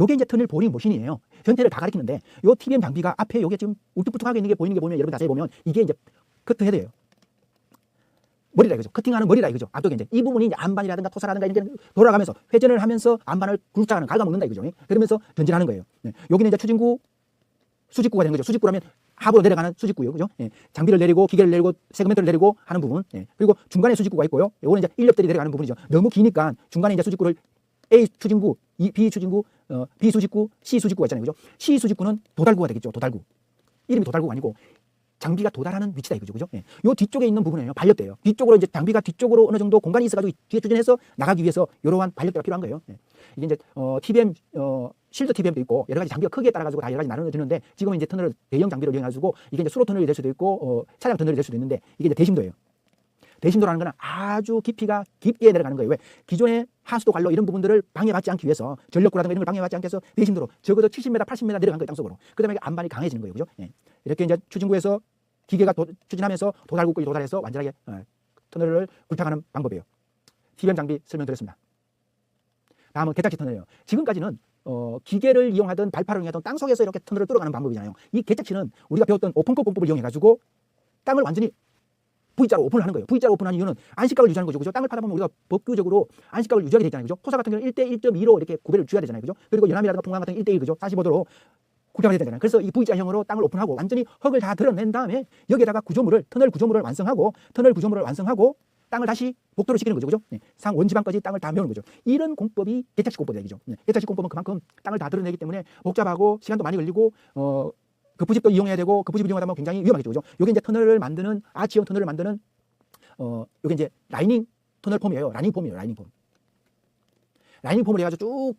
요게 이제 터널 보링 머신이에요. 전체를 다 가리키는데 요 TBM 장비가 앞에 요게 지금 울퉁불퉁하게 있는 게 보이는 게 보면 여러분 자세히 보면 이게 이제 커트 헤드예요. 머리라 이거죠. 커팅하는 머리라 이거죠. 앞쪽에 이제 이 부분이 이제 안반이라든가 토사라든가 이런 게 돌아가면서 회전을 하면서 안반을 굴착하는 갉아먹는다 이거죠. 그러면서 전진하는 거예요. 여기는 이제 추진구 수직구가 되는 거죠. 수직구라면 하부로 내려가는 수직구요. 그죠? 장비를 내리고 기계를 내리고 세그멘트를 내리고 하는 부분. 그리고 중간에 수직구가 있고요. 요거는 이제 인력들이 내려가는 부분이죠. 너무 기니까 중간에 이제 수직구를 A 추진구, B 추진구, B 수직구, C 수직구가 있잖아요. 그죠? C 수직구는 도달구가 되겠죠. 도달구. 이름이 도달구가 아니고 장비가 도달하는 위치다 이거죠. 그죠? 요 뒤쪽에 있는 부분이에요. 반력대예요. 뒤쪽으로 이제 장비가 뒤쪽으로 어느 정도 공간이 있어가지고 뒤에 추진해서 나가기 위해서 이러한 반력대가 필요한 거예요. 이게 이제 TBM 실드 TBM도 있고 여러 가지 장비가 크기에 따라 가지고 다 여러 가지 나눠지는데 지금은 이제 터널 대형 장비를 이용해가지고 이게 이제 수로 터널이 될 수도 있고 차량 터널이 될 수도 있는데 이게 이제 대심도예요. 대심도라는 거는 아주 깊이가 깊게 내려가는 거예요. 왜? 기존의 하수도 관로 이런 부분들을 방해받지 않기 위해서 전력구라든가 이런 걸 방해받지 않기 위해서 대심도로 적어도 70m, 80m 내려간 거예요. 땅속으로. 그 다음에 안반이 강해지는 거예요. 그죠? 이렇게 이제 추진구에서 기계가 추진하면서 도달구까지 도달해서 완전하게 터널을 굴착하는 방법이에요. TBM 장비 설명드렸습니다. 다음은 개착식 터널이에요. 지금까지는 기계를 이용하든 발파를 이용하든 땅속에서 이렇게 터널을 뚫어가는 방법이잖아요. 이 개착식은 우리가 배웠던 오픈컷 공법을 이용해가지고 땅을 완전히 V자로 오픈을 하는 거예요. V자로 오픈하는 이유는 안식각을 유지하는 거죠. 그죠? 땅을 파다 보면 우리가 법규적으로 안식각을 유지하게 되잖아요. 그죠? 토사 같은 경우는 1대 1.2로 이렇게 구배를 줘야 되잖아요. 그죠? 그리고 연암이라든가 풍광 같은 1대 1 그죠? 45도로 구별해야 되잖아요. 그래서 이 V자형으로 땅을 오픈하고 완전히 흙을 다 드러낸 다음에 여기에다가 구조물을 터널 구조물을 완성하고 땅을 다시 복도로 시키는 거죠. 그죠? 상 원지방까지 땅을 다 메우는 거죠. 이런 공법이 개착식 공법이죠. 개착식 공법은 그만큼 땅을 다 드러내기 때문에 복잡하고 시간도 많이 걸리고 급부집도 이용해야 되고 급부집을 이용하다 보면 굉장히 위험하겠죠. 그죠? 요게 이제 터널을 만드는 아치형 터널을 만드는 요게 이제 라이닝 터널 폼이에요. 라이닝 폼이에요. 라이닝 폼. 라이닝 폼을 해가지고 쭉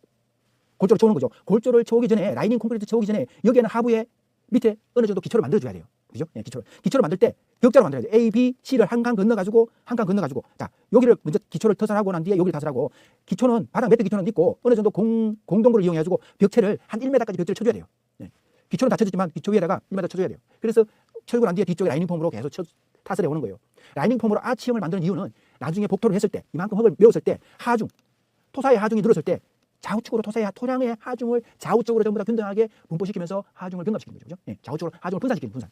골조를 쳐오는 거죠. 골조를 쳐오기 전에 라이닝 콘크리트 쳐오기 전에 여기에는 하부에 밑에 어느 정도 기초를 만들어줘야 돼요. 그죠? 기초를 만들 때 격자로 만들어야 돼요. A, B, C를 한 칸 건너가지고 자 여기를 먼저 기초를 터설하고 난 뒤에 여기를 타설하고 기초는 바닥 매트 기초는 있고 어느 정도 공동구를 이용해가지고 벽체를 한 1m까지 벽체를 쳐줘야 돼요. 기초는 다 쳐졌지만 기초 위에다가 1m 쳐줘야 돼요. 그래서 쳐주고 난 뒤에 뒤쪽에 라이닝 폼으로 계속 타설해 오는 거예요. 라이닝 폼으로 아치형을 만드는 이유는 나중에 복토를 했을 때 이만큼 흙을 메웠을 때 하중 토사의 하중이 늘었을 때 좌우측으로 토량의 하중을 좌우쪽으로 전부 다 균등하게 분포시키면서 하중을 경합시키는 거죠. 그죠? 좌우쪽으로 하중을 분산시키는 분산.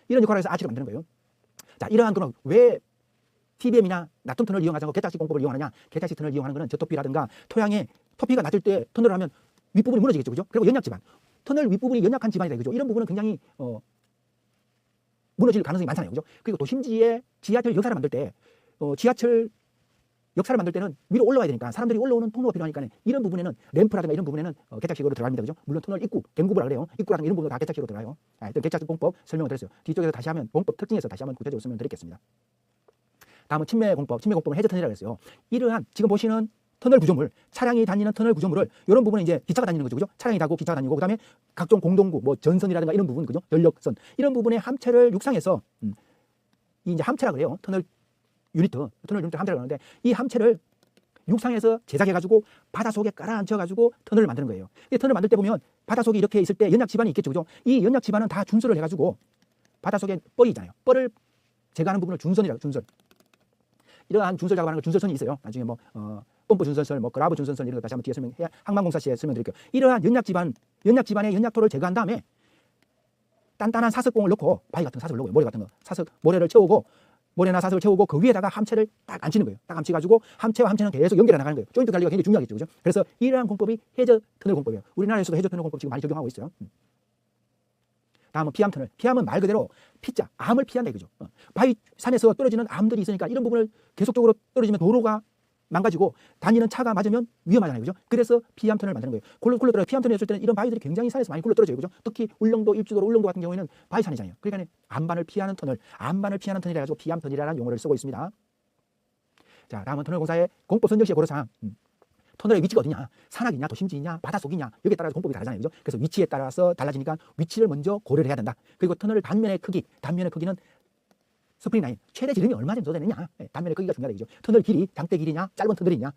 이런 역할을 해서 아치를 만드는 거예요. 자, 이러한 그럼 왜 TBM이나 나툼 터널을 이용하지 않고 개착식 공법을 이용하느냐? 개착식 터널을 이용하는 것은 저토피라든가 토피가 낮을 때 터널을 하면 윗부분이 무너지겠죠. 그죠? 그리고 연약 지반. 터널 윗부분이 연약한 지반이다. 그죠? 이런 부분은 굉장히 무너질 가능성이 많잖아요. 그죠? 그리고 도심지에 지하철 역사를 만들 때 지하철 역사를 만들 때는 위로 올라와야 되니까 사람들이 올라오는 통로가 필요하니까 이런 부분에는 램프라든가 이런 부분에는 개착식으로 들어갑니다. 그죠? 물론 터널 입구, 갱구부라 그래요. 입구라든가 이런 부분도 다 개착식으로 들어가요. 일단 개착식 공법 설명을 드렸어요. 뒤쪽에서 다시 하면 공법 특징에서 다시 한번 구체적으로 설명드리겠습니다. 다음은 침매 공법. 침매 공법은 해저 터널이라고 했어요. 이러한 지금 보시는 터널 구조물, 차량이 다니는 터널 구조물을 이런 부분은 이제 기차가 다니는 거죠. 그죠? 차량이 다고 기차가 다니고 그다음에 각종 공동구, 뭐 전선이라든가 이런 부분, 그죠? 연력선 이런 부분의 함체를 육상에서 이 이제 함체라 그래요. 터널 유니트 함체라고 하는데 이 함체를 육상에서 제작해가지고 바닷속에 깔아앉혀가지고 터널을 만드는 거예요. 이 터널을 만들 때 보면 바닷속에 이렇게 있을 때 연약 지반이 있겠죠. 그죠? 이 연약 지반은 다 준설을 해가지고 바닷속에 뻘이 있잖아요. 뻘을 제거하는 부분을 준선이라고 준설. 이러한 준설 작업하는 거 준설선이 있어요. 나중에 뭐 펌프 준설선, 뭐 그라브 준설선 이런 거 다시 한번 뒤에 설명해야 항만공사 시에 설명드릴게요. 이러한 연약 지반의 연약토를 제거한 다음에 단단한 사석공을 넣고 바위 같은 사석을 넣고 모래 같은 거 모래를 채우고 모래나 사석을 채우고 그 위에다가 함체를 딱 앉히는 거예요. 딱 앉혀가지고 함체와 함체는 계속 연결해 나가는 거예요. 조인트 관리가 굉장히 중요하겠죠. 그죠? 그래서 이러한 공법이 해저 터널 공법이에요. 우리나라에서도 해저 터널 공법 지금 많이 적용하고 있어요. 다음은 피암 터널. 피암은 말 그대로 피자, 암을 피한다 이거죠. 바위 산에서 떨어지는 암들이 있으니까 이런 부분을 계속적으로 떨어지면 도로가 망가지고 다니는 차가 맞으면 위험하잖아요. 그죠? 그래서 피암 터널을 만드는 거예요. 굴러떨어져 피암 터널이었을 때는 이런 바위들이 굉장히 산에서 많이 굴러떨어져요. 그죠? 특히 울릉도, 일주도로 울릉도 같은 경우에는 바위산이잖아요. 그러니까 암반을 피하는 터널이라 가지고 피암 터널이라는 용어를 쓰고 있습니다. 자, 다음은 터널 공사의 공법 선정시의 고려사항. 터널의 위치가 어디냐? 산악이냐, 도심지이냐, 바닷속이냐 여기에 따라서 공법이 다르잖아요. 그죠? 그래서 위치에 따라서 달라지니까 위치를 먼저 고려를 해야 된다. 그리고 터널 단면의 크기는 스프링 라인 최대 지름이 얼마 정도 되느냐? 단면의 크기가 중요하다 이죠. 터널 길이 장대 길이냐, 짧은 터널이냐.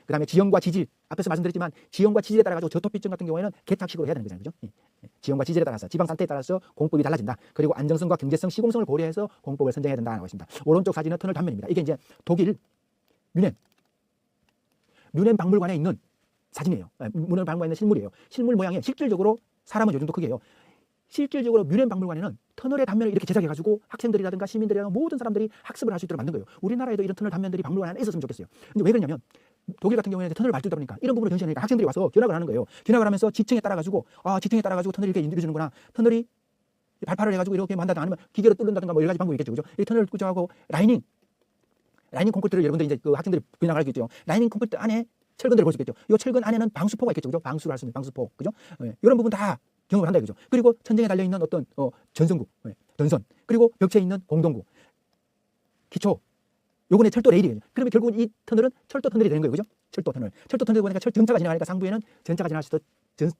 그다음에 지형과 지질 앞에서 말씀드렸지만 지형과 지질에 따라 가지고 저토피증 같은 경우에는 개착식으로 해야 되는 거잖아요. 그죠? 지형과 지질에 따라서 지방 상태에 따라서 공법이 달라진다. 그리고 안정성과 경제성, 시공성을 고려해서 공법을 선정해야 된다고 했습니다. 오른쪽 사진은 터널 단면입니다. 이게 이제 독일 뮌헨 박물관에 있는 사진이에요. 문헌 박물관에 있는 실물이에요. 실물 모양에 실질적으로 사람은 요 정도 크기예요. 실질적으로 뮌헨 박물관에는 터널의 단면을 이렇게 제작해가지고 학생들이라든가 시민들이라든가 모든 사람들이 학습을 할 수 있도록 만든 거예요. 우리나라에도 이런 터널 단면들이 박물관 안에 있었으면 좋겠어요. 근데 왜 그러냐면 독일 같은 경우에는 터널을 밟다 보니까 이런 부분을 전시하니까 학생들이 와서 견학을 하는 거예요. 견학을 하면서 지층에 따라가지고 터널이 이렇게 이루어지는구나. 터널이 발파를 해가지고 이렇게 만다든가 아니면 기계로 뚫는다든가 뭐 여러 가지 방법이 있겠죠. 그죠? 이 터널을 구조하고 라이닝 콘크리트를 여러분들 이제 그 학생들이 견학을 하겠죠. 라이닝 콘크리트 안에 철근들을 볼 수 있겠죠. 이 철근 안에는 방수포가 있겠죠. 그죠? 방수를 할 수 있는 방수포. 그죠? 이런 부분 다 경험을 한다 이거죠. 그리고 천장에 달려 있는 어떤 전선구, 전선, 그리고 벽체에 있는 공동구, 기초, 요번에 철도 레일이에요. 그러면 결국은 이 터널은 철도 터널이 되는 거예요, 그죠? 철도 터널 보니까 전차가 지나가니까 상부에는 전차가 지나갈 수 있도록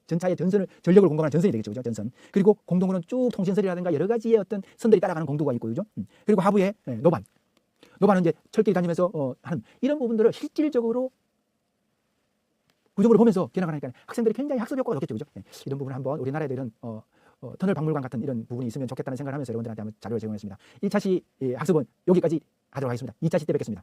전차의 전선을 전력을 공급하는 전선이 되겠죠, 그죠? 전선. 그리고 공동구는 쭉 통신선이라든가 여러 가지의 어떤 선들이 따라가는 공도가 있고, 그죠? 그리고 하부에 노반은 이제 철길이 다니면서 하는 이런 부분들을 실질적으로 구조물을 보면서 견학을 하니까 학생들이 굉장히 학습 효과가 좋겠죠, 그죠? 이런 부분을 한번 우리나라에도 이런 터널 박물관 같은 이런 부분이 있으면 좋겠다는 생각을 하면서 여러분들한테 한번 자료를 제공했습니다. 1차 시 학습은 여기까지 하도록 하겠습니다. 2차 시 때 뵙겠습니다.